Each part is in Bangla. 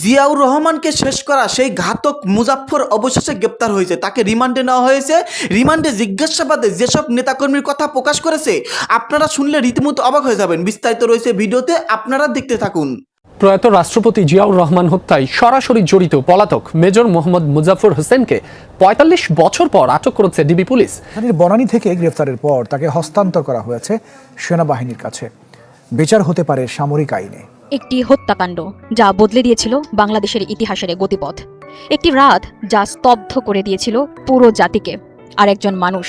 জিয়াউর রহমানকে শেষ করা সেই ঘাতক মুজাফফর অবশেষে গ্রেপ্তার হয়েছে। তাকে রিমান্ডে নেওয়া হয়েছে। রিমান্ডে জিজ্ঞাসাবাদে যেসব নেতাকর্মীর কথা প্রকাশ করেছে আপনারা শুনলে রীতিমতো অবাক হয়ে যাবেন। বিস্তারিত রয়েছে ভিডিওতে, আপনারা দেখতে থাকুন। প্রয়াত রাষ্ট্রপতি জিয়াউর রহমান হত্যায় সরাসরি জড়িত পলাতক মেজর মোহাম্মদ মুজাফফর হোসেনকে ৪৫ বছর পর আটক করেছে ডিবি পুলিশ। বনানী থেকে গ্রেফতারের পর তাকে হস্তান্তর করা হয়েছে সেনাবাহিনীর কাছে। বিচার হতে পারে সামরিক আইনে। একটি হত্যাকাণ্ড যা বদলে দিয়েছিল বাংলাদেশের ইতিহাসের গতিপথ, একটি রাত যা স্তব্ধ করে দিয়েছিল পুরো জাতিকে, আর একজন মানুষ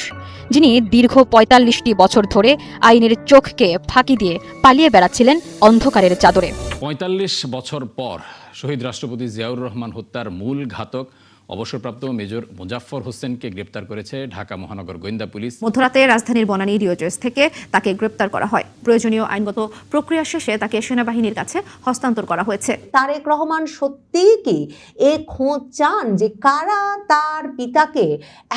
যিনি দীর্ঘ ৪৫টি বছর ধরে আইনের চোখকে ফাঁকি দিয়ে পালিয়ে বেড়াচ্ছিলেন অন্ধকারের চাদরে। ৪৫ বছর পর শহীদ রাষ্ট্রপতি জিয়াউর রহমান হত্যার মূল ঘাতক অবসরপ্রাপ্ত মেজর মুজাফফর হোসেনকে গ্রেপ্তার করেছে ঢাকা মহানগর গোয়েন্দা পুলিশ। মধ্যরাতে রাজধানীর বনানী রিওজেস থেকে তাকে গ্রেপ্তার করা হয়। প্রয়োজনীয় আইনগত প্রক্রিয়া শেষে তাকে সেনাবাহিনীর কাছে হস্তান্তর করা হয়েছে। তারেক রহমান সত্যিই কি এ খোঁজ চান যে কারা তার পিতাকে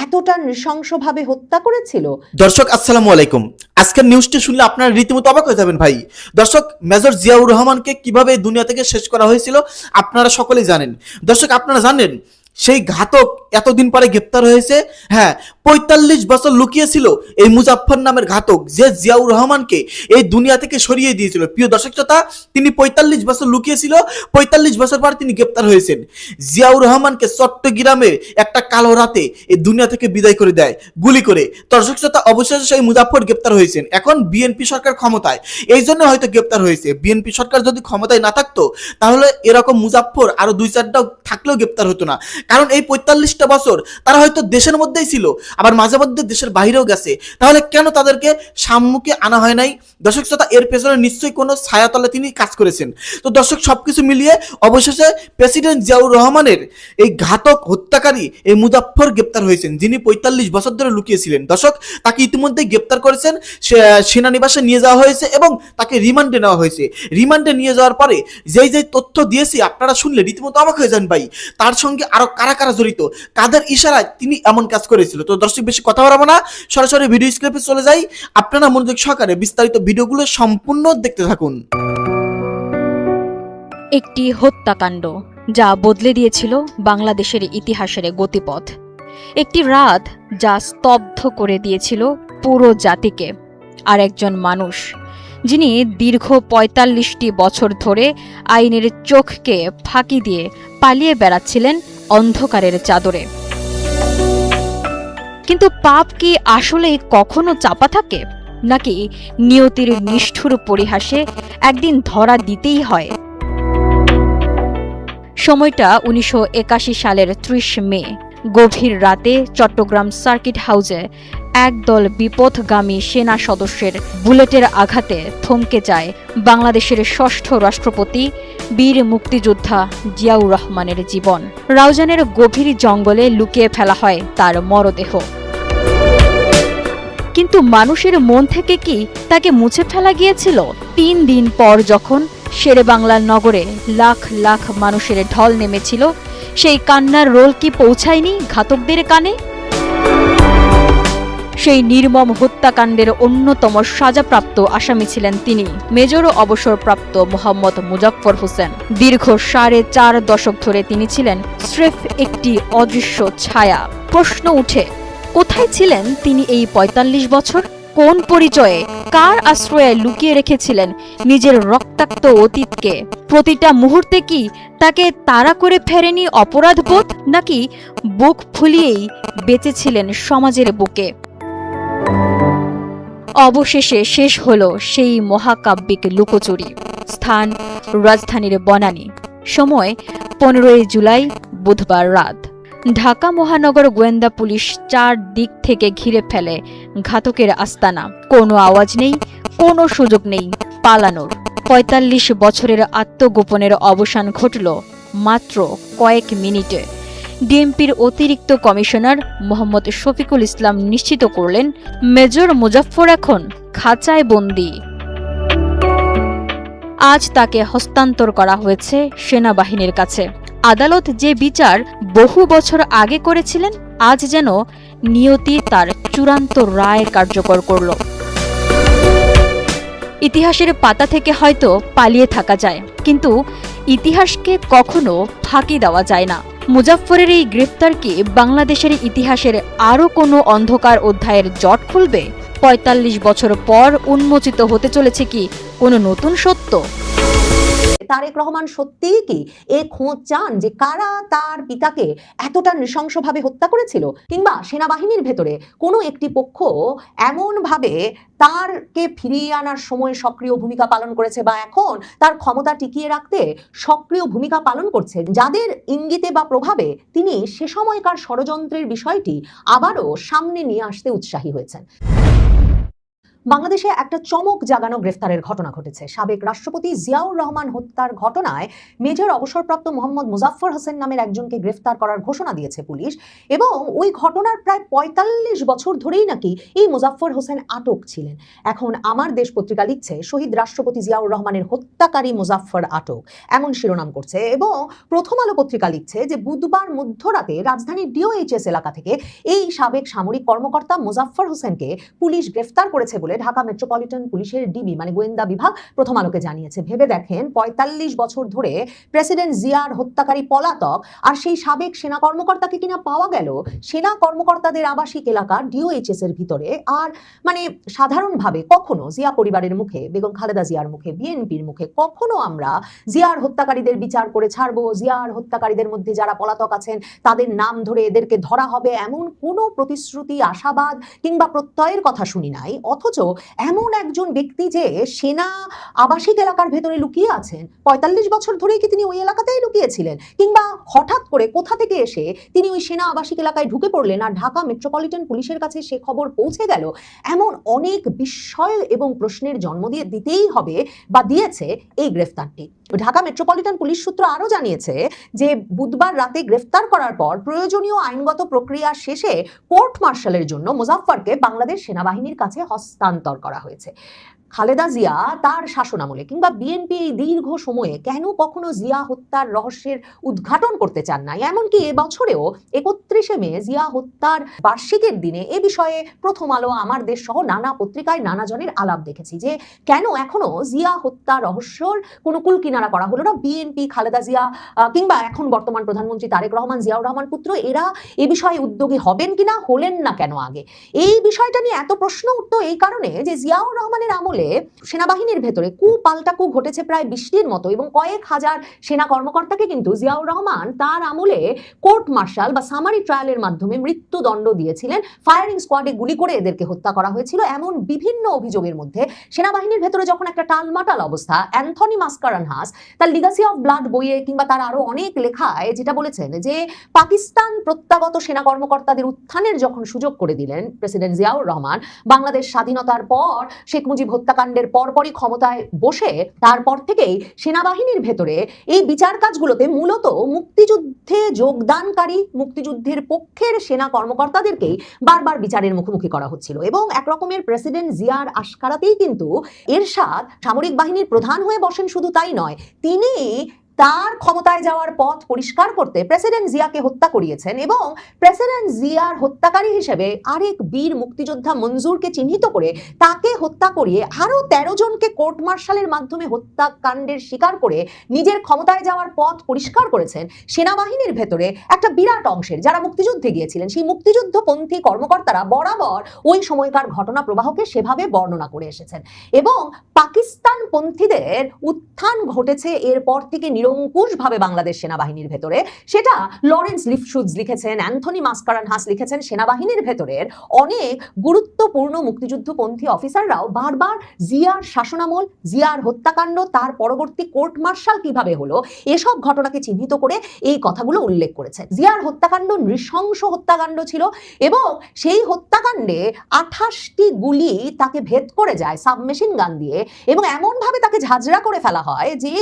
এতটা নৃশংসভাবে হত্যা করেছিল? দর্শক আসসালামু আলাইকুম। আজকের নিউজটি শুনলে আপনারা রীতিমতো অবাক হয়ে যাবেন ভাই। দর্শক, মেজর জিয়াউর রহমানকে কিভাবে দুনিয়া থেকে শেষ করা হয়েছিল আপনারা সকলেই জানেন। দর্শক, আপনারা জানেন সেই ঘাতক এতদিন পরে গ্রেপ্তার হয়েছে। হ্যাঁ, ৪৫ বছর লুকিয়েছিল এই মুজাফফর নামের ঘাতক, যে জিয়াউর রহমানকে এই দুনিয়া থেকে সরিয়ে দিয়েছিল। প্রিয় দর্শক শ্রোতা, তিনি ৪৫ বছর লুকিয়েছিল, ৪৫ বছর পর তিনি গ্রেপ্তার হয়েছেন। জিয়াউর রহমানকে চট্টগ্রামের একটা কালো রাতে এই দুনিয়া থেকে বিদায় করে দেয় গুলি করে। দর্শক শ্রোতা, অবশেষে সেই মুজাফফর গ্রেপ্তার হয়েছেন। এখন বিএনপি সরকার ক্ষমতায়, এই জন্য হয়তো গ্রেপ্তার হয়েছে। বিএনপি সরকার যদি ক্ষমতায় না থাকতো তাহলে এরকম মুজাফফর আরো ২-৪টা থাকলেও গ্রেপ্তার হতো না। কারণ এই ৪৫টা বছর তারা হয়তো দেশের মধ্যেই ছিল, আবার মাঝে মধ্যে দেশের বাইরেও গেছে। তাহলে কেন তাদেরকে সম্মুখে আনা হয় নাই? দর্শক শ্রোতা, এর পেছনে নিশ্চয়ই কোনো ছায়াতলে তিনি কাজ করেছেন। তো দর্শক, সবকিছু মিলিয়ে অবশেষে প্রেসিডেন্ট জিয়াউর রহমানের এই ঘাতক হত্যাকারী এই মুজাফফর গ্রেপ্তার হয়েছেন, যিনি ৪৫ বছর ধরে লুকিয়েছিলেন। দর্শক, তাকে ইতিমধ্যে গ্রেপ্তার করেছেন, সেনানিবাসে নিয়ে যাওয়া হয়েছে এবং তাকে রিমান্ডে নেওয়া হয়েছে। রিমান্ডে নিয়ে যাওয়ার পরে যেই তথ্য দিয়েছি আপনারা শুনলে রীতিমতো অবাক হয়ে যান ভাই। তার সঙ্গে আরো কারা কারা জড়িত, কাদের ইশারায় তিনি এমন কাজ করেছিল। তো দর্শক, বেশি কথা বলবো না, সরাসরি ভিডিও স্ক্রিপ্টে চলে যাই। আপনারা মনোযোগ সহকারে বিস্তারিত ভিডিওগুলো সম্পূর্ণ দেখতে থাকুন। একটি হত্যাকাণ্ড যা বদলে দিয়েছিল বাংলাদেশের ইতিহাসের গতিপথ, একটি রাত যা স্তব্ধ করে দিয়েছিল পুরো জাতিকে, আর একজন মানুষ যিনি দীর্ঘ ৪৫টি বছর ধরে আইনের চোখকে ফাঁকি দিয়ে পালিয়ে বেড়াচ্ছিলেন অন্ধকারের চাদরে। কিন্তু পাপ কি আসলে কখনো চাপা থাকে, নাকি নিয়তির নিষ্ঠুর পরিহাসে একদিন ধরা দিতেই হয়? সময়টা ১৯৮১ সালের ৩০ মে। গভীর রাতে চট্টগ্রাম সার্কিট হাউসে একদল বিপথগামী সেনা সদস্যের বুলেটের আঘাতে থমকে যায় বাংলাদেশের ষষ্ঠ রাষ্ট্রপতি বীর মুক্তিযোদ্ধা জিয়াউর রহমানের জীবন। রাউজানের গভীর জঙ্গলে লুকিয়ে ফেলা হয় তার মরদেহ। কিন্তু মানুষের মন থেকে কি তাকে মুছে ফেলা গিয়েছিল? ৩ দিন পর যখন শেরেবাংলা নগরে লাখ লাখ মানুষের ঢল নেমেছিল, সেই কান্নার রোল কি পৌঁছায়নি ঘাতকদের কানে? সেই নির্মম হত্যাকাণ্ডের অন্যতম সাজাপ্রাপ্ত আসামি ছিলেন তিনি, মেজর অবসরপ্রাপ্ত মোহাম্মদ মুজাফফর হোসেন। দীর্ঘ ৪.৫ দশক ধরে তিনি ছিলেন স্রেফ একটি অদৃশ্য ছায়া। প্রশ্ন উঠে, কোথায় ছিলেন তিনি এই ৪৫ বছর? কোন পরিচয়ে, কার আশ্রয়ে লুকিয়ে রেখেছিলেন নিজের রক্তাক্ত অতীতকে? প্রতিটা মুহূর্তে কি তাকে তাড়া করে ফেরেনি অপরাধবোধ, নাকি বুক ফুলিয়েই বেঁচেছিলেন সমাজের বুকে? অবশেষে শেষ হলো সেই মহাকাব্যিক লুকোচুরি। স্থান রাজধানীর বনানী। সময় ১৫ জুলাই, বুধবার রাত। ঢাকা মহানগর গোয়েন্দা পুলিশ ৪ দিক থেকে ঘিরে ফেলে ঘাতকের আস্তানা। কোনো আওয়াজ নেই, কোনো সুযোগ নেই পালানোর। ৪৫ বছরের আত্মগোপনের অবসান ঘটল মাত্র কয়েক মিনিটে। ডিএমপির অতিরিক্ত কমিশনার মোহাম্মদ শফিকুল ইসলাম নিশ্চিত করলেন, মেজর মুজাফফর এখন খাঁচায় বন্দী। আজ তাকে হস্তান্তর করা হয়েছে সেনাবাহিনীর কাছে। আদালত যে বিচার বহু বছর আগে করেছিলেন, আজ যেন নিয়তি তার চূড়ান্ত রায় কার্যকর করল। ইতিহাসের পাতা থেকে হয়তো পালিয়ে থাকা যায়, কিন্তু ইতিহাসকে কখনো ফাঁকি দেওয়া যায় না। মুজাফফরের এই গ্রেফতার কি বাংলাদেশের ইতিহাসের আরও কোনো অন্ধকার অধ্যায়ের জট খুলবে? ৪৫ বছর পর উন্মোচিত হতে চলেছে কি কোনো নতুন সত্য? তারেক রহমান সত্যিই কি এ খোঁজ চান যে কারা তার পিতাকে এতটা নৃশংসভাবে হত্যা করেছিল, কিংবা সেনাবাহিনীর ভেতরে কোনো একটি পক্ষ এমনভাবে তারকে ফিরিয়ে আনার সময় সক্রিয় ভূমিকা পালন করেছে বা এখন তার ক্ষমতা টিকিয়ে রাখতে সক্রিয় ভূমিকা পালন করছে, যাদের ইঙ্গিতে বা প্রভাবে তিনি সে সময়কার ষড়যন্ত্রের বিষয়টি আবারও সামনে নিয়ে আসতে উৎসাহী হয়েছেন। বাংলাদেশে একটা চমক জাগানো গ্রেফতারের ঘটনা ঘটেছে। সাবেক রাষ্ট্রপতি জিয়াউর রহমান হত্যার ঘটনায় মেজর অবসরপ্রাপ্ত মোহাম্মদ মুজাফফর হোসেন নামের একজনকে গ্রেফতার করার ঘোষণা দিয়েছে পুলিশ, এবং ওই ঘটনার প্রায় ৪৫ বছর ধরেই নাকি এই মুজাফফর হোসেন আটক ছিলেন। এখন আমার দেশ পত্রিকা লিখছে, শহীদ রাষ্ট্রপতি জিয়াউর রহমানের হত্যাকারী মুজাফফর আটক, এমন শিরোনাম করছে। এবং প্রথম আলো পত্রিকা লিখছে যে বুধবার মধ্যরাতে রাজধানীর ডিওএইচএস এলাকা থেকে এই সাবেক সামরিক কর্মকর্তা মুজাফফর হোসেনকে পুলিশ গ্রেফতার করেছে বলে ঢাকা মেট্রোপলিটন পুলিশের ডিবি মানে গোয়েন্দা বিভাগ প্রথম আলোকে জানিয়েছে। ভেবে দেখেন, ৪৫ বছর ধরে প্রেসিডেন্ট জিয়ার হত্যাকারী পলাতক, আর সেই সাবেক সেনা কর্মকর্তাকে কিনা পাওয়া গেল সেনা কর্মকর্তাদের আবাসিক এলাকা ডিওএইচএস এর ভিতরে। আর মানে সাধারণভাবে কখনো জিয়া পরিবারের মুখে, বেগম খালেদা জিয়ার মুখে, বিএনপির মুখে কখনো আমরা জিয়ার হত্যাকারীদের বিচার করে ছাড়বো, জিয়ার হত্যাকারীদের মধ্যে যারা পলাতক আছেন তাদের নাম ধরে এদেরকে ধরা হবে, এমন কোনো প্রতিশ্রুতি, আশাবাদ কিংবা প্রত্যয়ের কথা শুনি নাই। অথচ এমন একজন ব্যক্তি যে সেনা আবাসিক এলাকার ভেতরে লুকিয়ে আছেন, ৪৫ বছর ধরেই কি তিনি ওই এলাকাতেই লুকিয়েছিলেন, কিংবা হঠাৎ করে কোথা থেকে এসে তিনি ওই সেনা আবাসিক এলাকায় ঢুকে পড়লেন আর ঢাকা মেট্রোপলিটন পুলিশের কাছে সে খবর পৌঁছে গেল, এমন অনেক বিস্ময় এবং প্রশ্নের জন্ম দিতেই হবে বা দিয়েছে এই গ্রেফতারটি। ঢাকা মেট্রোপলিটন পুলিশ সূত্র আরো জানিয়েছে যে বুধবার রাতে গ্রেফতার করার পর প্রয়োজনীয় আইনগত প্রক্রিয়া শেষে কোর্ট মার্শালের জন্য মুজাফফরকে বাংলাদেশ সেনাবাহিনীর কাছে হস্তান্তর করা হয়েছে। খালেদা জিয়া তার শাসনামলে কিংবা বিএনপি এই দীর্ঘ সময়ে কেন কখনো জিয়া হত্যার রহস্যের উদ্ঘাটন করতে চান না, এমনকি এবছরেও ৩১শে মে জিয়া হত্যার বার্ষিকের দিনে এ বিষয়ে প্রথম আলো, আমার দেশ সহ নানা পত্রিকায় নানা জনের আলাপ দেখেছি যে কেন এখনো জিয়া হত্যা রহস্যর কোনো কুল কিনারা করা হলো না। বিএনপি, খালেদা জিয়া কিংবা এখন বর্তমান প্রধানমন্ত্রী তারেক রহমান, জিয়াউর রহমান পুত্র, এরা এ বিষয়ে উদ্যোগী হবেন কিনা, হলেন না কেন আগে? এই বিষয়টা নিয়ে এত প্রশ্ন উঠতো এই কারণে যে জিয়াউর রহমানের আমলে সেনাবাহিনীর ভেতরে পাল্টা কু ঘটেছে প্রায় ২০টির মতো, এবং কয়েক হাজার সেনা কর্মকর্তাকে কিন্তু জিয়াউর রহমান তার আমলে কোর্ট মার্শাল বা সামারি ট্রায়ালের মাধ্যমে মৃত্যুদণ্ড দিয়েছিলেন। ফায়ারিং স্কোয়াডে গুলি করে এদেরকে হত্যা করা হয়েছিল। এমন বিভিন্ন অভিযোগের মধ্যে সেনাবাহিনীর ভেতরে যখন একটা টালমাটাল অবস্থা, অ্যান্থনি মাস্কারানহাস তার লিগাসি অফ ব্লাড বইয়ে কিংবা তার আরো অনেক লেখায় যেটা বলেছেন যে পাকিস্তান প্রত্যাগত সেনা কর্মকর্তাদের উত্থানের যখন সুযোগ করে দিলেন প্রেসিডেন্ট জিয়াউর রহমান, বাংলাদেশ স্বাধীনতার পর শেখ মুজিব হত্যাকাণ্ডের পরপরই ক্ষমতায় বসে তারপর থেকেই সেনাবাহিনীর ভেতরে এই বিচার কাজগুলোতে মূলত মুক্তিযুদ্ধে যোগদানকারী, মুক্তিযুদ্ধের পক্ষের সেনা কর্মকর্তাদেরকেই বারবার বিচারের মুখোমুখি করা হচ্ছিল। এবং একরকমের প্রেসিডেন্ট জিয়ার আশকারাতেই কিন্তু এরশাদ সামরিক বাহিনীর প্রধান হয়ে বসেন। শুধু তাই নয়, তিনি তার ক্ষমতায় যাওয়ার পথ পরিষ্কার করতে প্রেসিডেন্ট জিয়াকে হত্যা করিয়েছেন, এবং প্রেসিডেন্ট জিয়ার হত্যাকারী হিসেবে আরেক বীর মুক্তিযোদ্ধা মঞ্জুরকে চিহ্নিত করে তাকে হত্যা করিয়ে আরো ১৩ জনকে কোর্ট মার্শালের মাধ্যমে হত্যাকাণ্ডের শিকার করে নিজের ক্ষমতায় যাওয়ার পথ পরিষ্কার করেছেন। সেনাবাহিনীর ভেতরে একটা বিরাট অংশের যারা মুক্তিযুদ্ধে গিয়েছিলেন সেই মুক্তিযুদ্ধপন্থী কর্মকর্তারা বরাবর ওই সময়কার ঘটনা প্রবাহকে সেভাবে বর্ণনা করে এসেছেন, এবং পাকিস্তানপন্থীদের উত্থান ঘটেছে এরপর থেকে নিরঙ্কুশভাবে বাংলাদেশ সেনাবাহিনীর ভেতরে। সেটা লরেন্স লিফশুজ লিখেছেন, অ্যান্থনি মাস্কারানহাস লিখেছেন। সেনাবাহিনীর ভেতরের অনেক গুরুত্বপূর্ণ মুক্তিযুদ্ধপন্থী অফিসাররাও বারবার জিয়ার শাসনামল, জিয়ার হত্যাকাণ্ড, তার পরবর্তী কোর্ট মার্শাল কিভাবে হলো, এসব ঘটনাকে চিহ্নিত করে এই কথাগুলো উল্লেখ করেছেন। জিয়ার হত্যাকাণ্ড নৃশংস হত্যাকাণ্ড ছিল, এবং সেই হত্যাকাণ্ডে ২৮টি গুলি তাকে ভেদ করে যায় সাবমেশিন গান দিয়ে, এবং এমনভাবে তাকে ঝাঁঝরা করে ফেলা হয় যে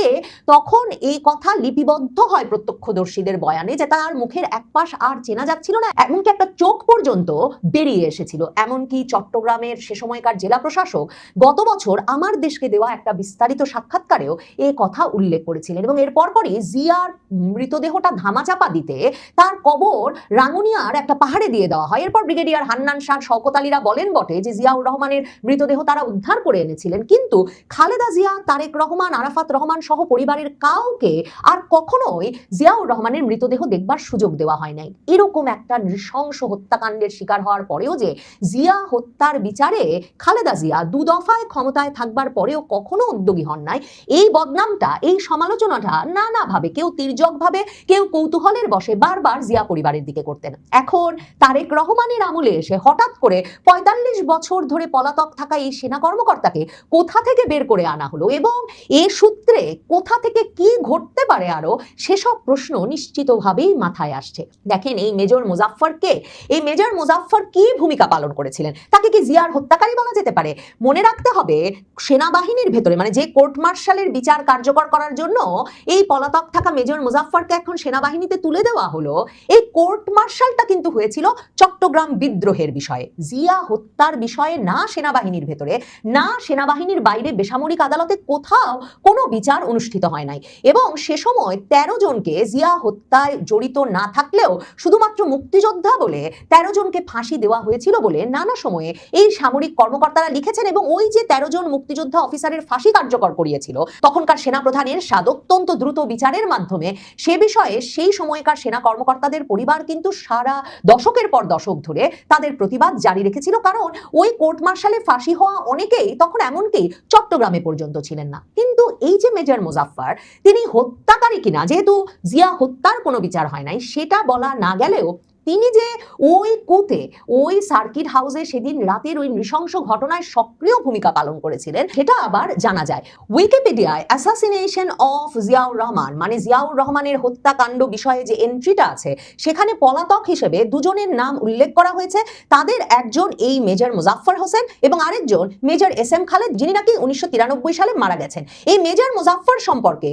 তখন এই কথা লিপিবদ্ধ হয় প্রত্যক্ষদর্শীদের বয়ানে যে তার মুখের এক পাশ আর চেনা যাচ্ছিল না, এমনকি একটা চোখ পর্যন্ত বেরিয়ে এসেছিল। এমনকি চট্টগ্রামের সে সময়কার জেলা প্রশাসক গত বছর আমার দেশকে দেওয়া একটা বিস্তারিত সাক্ষাৎকারেও এই কথা উল্লেখ করেছিলেন। এবং এর পরপরই জিয়ার মৃতদেহটা ধামাচাপা দিতে তার কবর রাঙ্গুনিয়ার একটা পাহাড়ে দিয়ে দেওয়া হয়। এরপর ব্রিগেডিয়ার হান্নান শাহ, শওকত আলীরা বলেন বটে যে জিয়াউর রহমানের মৃতদেহ তারা উদ্ধার করে এনেছিলেন, কিন্তু খালেদা জিয়া, তারেক রহমান, আরাফাত রহমান সহ পরিবারের কাউকে আর কখনোই জিয়াউর রহমানের মৃতদেহ দেখবার সুযোগ দেওয়া হয় নাই। এরকম একটা নৃশংস হত্যাকাণ্ডের শিকার হওয়ার পরেও যে জিয়া হত্যার বিচারে খালেদা জিয়া দুদফায় ক্ষমতায় থাকবার পরেও কখনো উদ্যোগী হন নাই, এই বদনামটা, এই সমালোচনাটা নানাভাবে, কেউ তির্যকভাবে, কেউ কৌতূহলের বশে বারবার জিয়া পরিবারের দিকে করতেন। এখন তারেক রহমানের আমলে এসে হঠাৎ করে ৪৫ বছর ধরে পলাতক থাকা এই সেনা কর্মকর্তাকে কোথা থেকে বের করে আনা হলো এবং এ সূত্রে কোথা থেকে কি ঘটতে পারে আরো, সেসব প্রশ্ন নিশ্চিতভাবেই মাথায় আসছে। দেখেন, এই মেজর মুজাফফরকে, এই মেজর মুজাফফর কি ভূমিকা পালন করেছিলেন? তাকে কি জিয়ার হত্যাকারী বলা যেতে পারে? মনে রাখতে হবে, সেনাবাহিনীর ভেতরে, মানে যে কোর্ট মার্শালের বিচার কার্যকর করার জন্য এই পলাতক থাকা মেজর মুজাফফরকে এখন সেনাবাহিনীতে তুলে দেওয়া হলো, এই কোর্ট মার্শালটা কিন্তু হয়েছিল চট্টগ্রাম বিদ্রোহের বিষয়ে, জিয়া হত্যার বিষয়ে না। সেনাবাহিনীর ভেতরে না সেনাবাহিনীর বাইরে বেসামরিক আদালতে কোথাও কোনো বিচার অনুষ্ঠিত হয় নাই। এবং সে সময় 13 জনকে জিয়া হত্যায় জড়িত না থাকলেও শুধুমাত্র মুক্তিযোদ্ধা বলে 13 জনকে ফাঁসি দেওয়া হয়েছিল বলে নানা সময়ে এই সামরিক কর্মকর্তারা লিখেছেন। এবং ওই যে 13 জন মুক্তিযোদ্ধা অফিসারের ফাঁসি কার্যকর করিয়েছিল তখনকার সেনাপ্রধানের অত্যন্ত দ্রুত বিচারের মাধ্যমে, সে বিষয়ে সেই সময়কার সেনা কর্মকর্তাদের পরিবার কিন্তু সারা দশকের পর দশক ধরে তাদের প্রতিবাদ জারি রেখেছিল, কারণ ওই কোর্ট মার্শালে ফাঁসি হওয়া অনেকেই তখন এমনকি চট্টগ্রামে পর্যন্ত ছিলেন না। কিন্তু এই যে মেজর মুজাফফর, তিনি হত্যাকারী কিনা, যেহেতু জিয়া হত্যার কোনো বিচার হয় নাই, সেটা বলা না গেলেও তিনি যে ওই কুতে, ওই সার্কিট হাউসে সেদিন রাতের ওই নৃশংস ঘটনায় সক্রিয় ভূমিকা পালন করেছিলেন সেটা আবার জানা যায়। উইকিপিডিয়ায় অ্যাসাসিনেশন অফ জিয়াউর রহমান, মানে জিয়াউর রহমানের হত্যাকাণ্ড বিষয়ে যে এন্ট্রিটা আছে, সেখানে পলাতক হিসেবে দুজনের নাম উল্লেখ করা হয়েছে। তাদের একজন এই মেজর মুজাফফর হোসেন এবং আরেকজন মেজর এস এম খালেদ, যিনি নাকি 1993 সালে মারা গেছেন। এই মেজর মুজাফফর সম্পর্কে